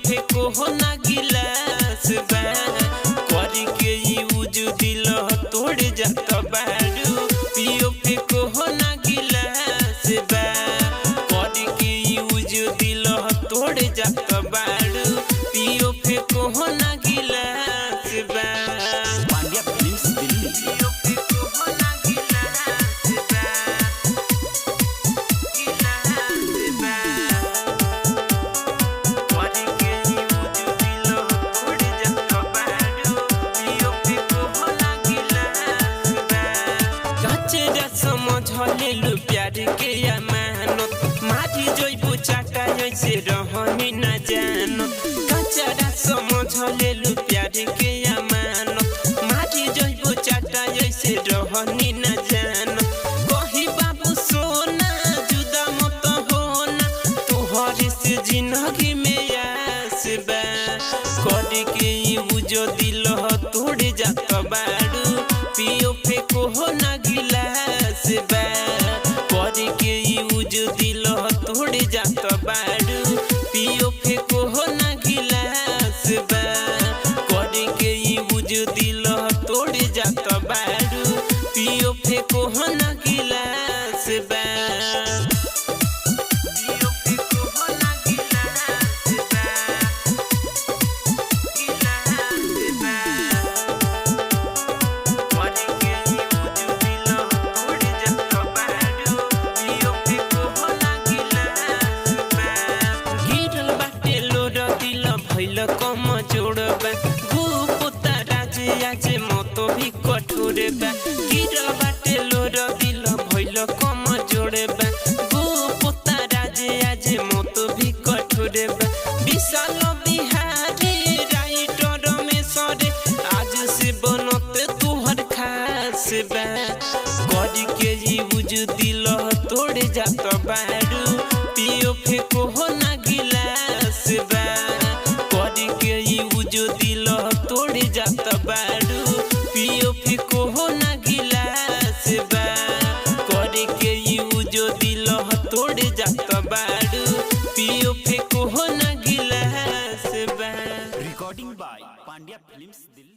फेको हो ना गिलास बा करी के यूज दिल तोड़ जात बारू पियो फेको हो ना गिलास बा करी के यूज दिल तोड़ जात बारू पियो फेको हो ना गिलास बा। पांड्या फिल्म्स दिल्ली। पियो फेको हो ना गिलास बा समझलेलु प्यार के अमानत मारी जइबो चाटा जैसे रहनी न जानो कचरा समझलेलु प्यार के अमानत मारी जइबो चाटा जैसे रहनी न जानो कही बाबू सोना जुदा मत होना तोहरे से जिंदगी में आस बा करी के यूज दिल तोड़ जात बारू पियो फेको हो ना गिलास बा करी के यूज दिल तोड़ जात बारू पियो फेको हो ना गिलास बा करी के यूज दिल तोड़ जात बारू पियो फेको हो ना गिलास बा। भइल कम जोड़बा गुपुता राजे आज मत भी कठोर बा गिरल बाटे लोर दिल भइल कम जोड़बा गुपुता राजे आज मत भी कठोर बा विशाल बिहारी राइटर में सरे आज से बनते तुहर खास बा करी के यूज दिल तोड़ जात बारू पियो फेको हो ना गिलास बा करी के यूज दिल तोड़ जात बारू पियो फेको हो ना गिलास बा करी के यूज दिल तोड़ जात बारू पियो फेको हो ना गिलास बा। Recording by Pandya films Delhi.